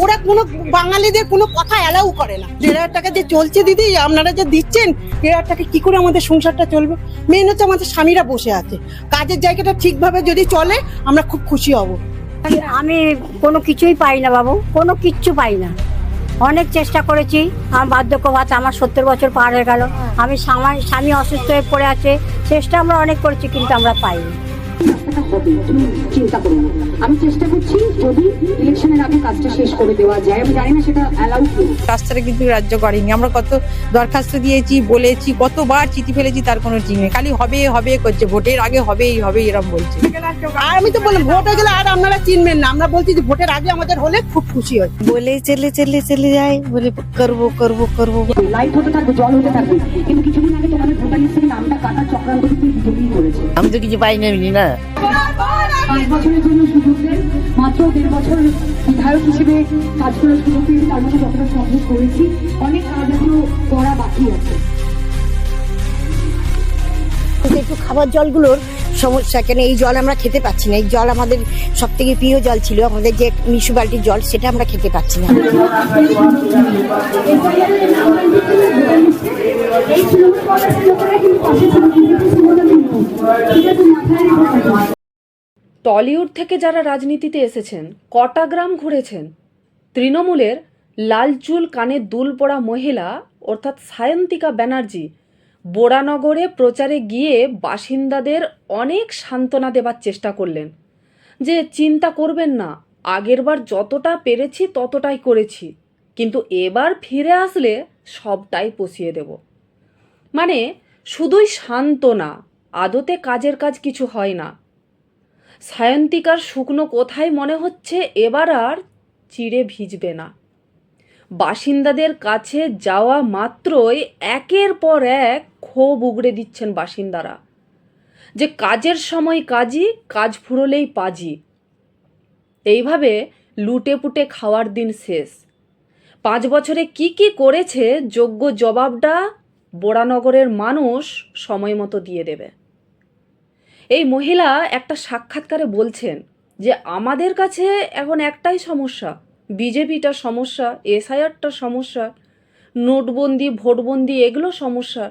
ওরা কোনো বাঙালিদের কোনো কথা অ্যালাউ করে না। 1,500 টাকা যে চলছে দিদি, আপনারা যে দিচ্ছেন 1,500 টাকা কি করে আমাদের সংসারটা চলবে? মেন হচ্ছে আমাদের স্বামীরা বসে আছে। কাজের জায়গাটা ঠিকভাবে যদি চলে আমরা খুব খুশি হব। আমি কোনো কিছুই পাই না বাবু, কোনো কিচ্ছু পাই না। অনেক চেষ্টা করেছি, আমার বার্ধক্য ভাতা আমার 70 বছর পার হয়ে গেল। আমি স্বামী অসুস্থ হয়ে পড়ে আছে, চেষ্টা আমরা অনেক করেছি কিন্তু আমরা পাইনি। রাস্তাটা হবে, তুমি চিন্তা করো না। আমি চেষ্টা করছি যদি ইলেকশনের আগে কাজটা শেষ করে দেওয়া যায়। আমি জানি না সেটা অ্যালাউ কি। রাস্তাটা কিন্তু রাজ্য করেনি। আমরা কত দরখাস্ত দিয়েছি, বলেছি, কতবার চিঠি ফেলেছি, তার কোনো ঠিক নেই। খালি হবে হবে করছে, ভোটের আগে হবেই হবে এরকম বলছে। আর আমি তো বললাম ভোট হয়ে গেলে আর আপনারা চিনবেন না। আমরা বলছি যে ভোটের আগে আমাদের হলে খুব খুশি হয়। বলে চলে যায়, বলে করবো করবো করবো। লাইট হতে থাকবে, জল হতে থাকবে, কিন্তু কিছুদিন আগে তোমাদের ভোটার লিস্টের নামটা কাটা চক্রান্ত কিন্তু বিজেপি করেছে। আমি তো কিছু পাই না। 5 বছরের জন্য সুযোগ দেন, মাত্র 1.5 বছর বিধায়ক হিসেবে কাজ করার সুযোগ পেয়েছি, তার মধ্যে যতটা সম্ভব করেছি। অনেক কাজ এখনো করা বাকি আছে। একটু খাবার জলগুলোর সমস্যা, কেন এই জল আমরা খেতে পাচ্ছি না। এই জল আমাদের সব থেকে প্রিয় জল ছিল, আমাদের যে মিউনিসিপ্যালিটির জল, সেটা আমরা খেতে পাচ্ছি না। টলিউড থেকে যারা রাজনীতিতে এসেছেন, কটা গ্রাম ঘুরেছেন। তৃণমূলের লাল চুল কানে দুল পড়া মহিলা অর্থাৎ সায়ন্তিকা ব্যানার্জি বোরানগরে প্রচারে গিয়ে বাসিন্দাদের অনেক সান্ত্বনা দেবার চেষ্টা করলেন যে চিন্তা করবেন না, আগেরবার যতটা পেরেছি ততটাই করেছি, কিন্তু এবার ফিরে আসলে সবটাই পুষিয়ে দেব। মানে শুধুই সান্ত্বনা, আদতে কাজের কাজ কিছু হয় না। সায়ন্তিকার শুকনো কোথায় মনে হচ্ছে এবার আর চিড়ে ভিজবে না। বাসিন্দাদের কাছে যাওয়া মাত্রই একের পর এক ক্ষোভ উগড়ে দিচ্ছেন বাসিন্দারা যে কাজের সময় কাজই, কাজ ফুরলেই পাজি। এইভাবে লুটে পুটে খাওয়ার দিন শেষ। 5 বছরে কি কি করেছে যোগ্য জবাবটা বোরানগরের মানুষ সময় মতো দিয়ে দেবে। এই মহিলা একটা সাক্ষাৎকারে বলছেন যে আমাদের কাছে এখন একটাই সমস্যা, বিজেপিটা সমস্যা, এসআইআরটা সমস্যা, নোটবন্দি, ভোটবন্দি, এগুলো সমস্যা।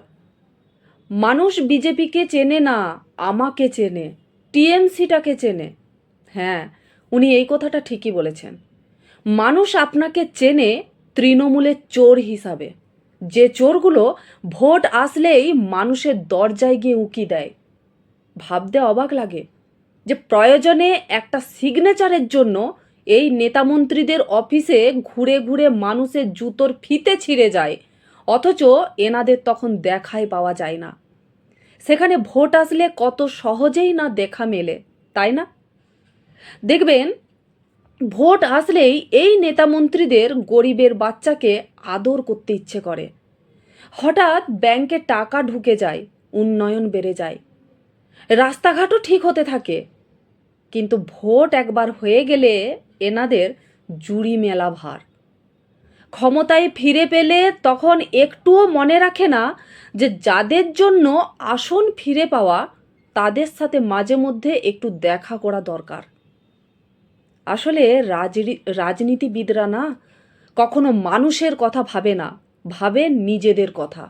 মানুষ বিজেপিকে চেনে না, আমাকে চেনে, টিএমসিটাকে চেনে। হ্যাঁ, উনি এই কথাটা ঠিকই বলেছেন। মানুষ আপনাকে চেনে তৃণমূলের চোর হিসাবে, যে চোরগুলো ভোট আসলেই মানুষের দরজায় গিয়ে উঁকি দেয়। ভাবতে অবাক লাগে যে প্রয়োজনে একটা সিগনেচারের জন্য এই নেতামন্ত্রীদের অফিসে ঘুরে ঘুরে মানুষের জুতোর ফিতে ছিঁড়ে যায়, অথচ এনাদের তখন দেখাই পাওয়া যায় না। সেখানে ভোট আসলে কত সহজেই না দেখা মেলে, তাই না? দেখবেন ভোট আসলেই এই নেতামন্ত্রীদের গরিবের বাচ্চাকে আদর করতে ইচ্ছে করে। হঠাৎ ব্যাংকে টাকা ঢুকে যায়, উন্নয়ন বেড়ে যায়, রাস্তাঘাটও ঠিক হতে থাকে। কিন্তু ভোট একবার হয়ে গেলে এনাদের জুড়ি মেলা ভার। ক্ষমতায় ফিরে পেলে তখন একটুও মনে রাখে না যে যাদের জন্য আসন ফিরে পাওয়া, তাদের সাথে মাঝে মধ্যে একটু দেখা করা দরকার। আসলে রাজনীতিবিদরা না কখনো মানুষের কথা ভাবে না, ভাবে নিজেদের কথা।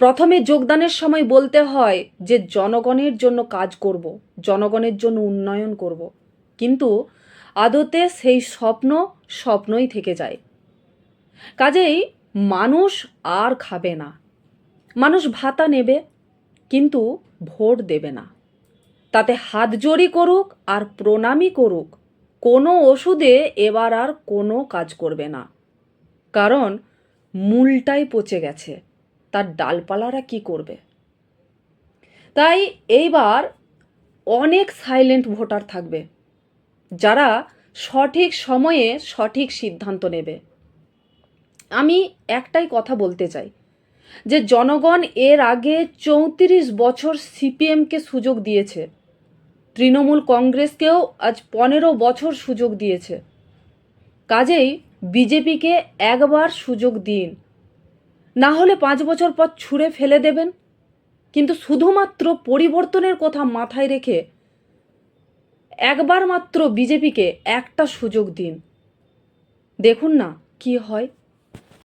প্রথমে যোগদানের সময় বলতে হয় যে জনগণের জন্য কাজ করব, জনগণের জন্য উন্নয়ন করব, কিন্তু আদতে সেই স্বপ্নই থেকে যায়। কাজেই মানুষ আর খাবে না, মানুষ ভাতা নেবে কিন্তু ভোট দেবে না। তাতে হাতজোড়ি করুক আর প্রণামই করুক, কোনো ওষুধে এবার আর কোনো কাজ করবে না। কারণ মূলটাই পচে গেছে, তার ডালপালারা কি করবে? তাই এইবার অনেক সাইলেন্ট ভোটার থাকবে যারা সঠিক সময়ে সঠিক সিদ্ধান্ত নেবে। আমি একটাই কথা বলতে চাই যে জনগণ এর আগে 34 বছর সিপিএমকে সুযোগ দিয়েছে, তৃণমূল কংগ্রেসকেও আজ 15 বছর সুযোগ দিয়েছে। কাজেই বিজেপিকে একবার সুযোগ দিন, না হলে 5 বছর পর ছুঁড়ে ফেলে দেবেন। কিন্তু শুধুমাত্র পরিবর্তনের কথা মাথায় রেখে একবার মাত্র বিজেপিকে একটা সুযোগ দিন। দেখুন না কি হয়।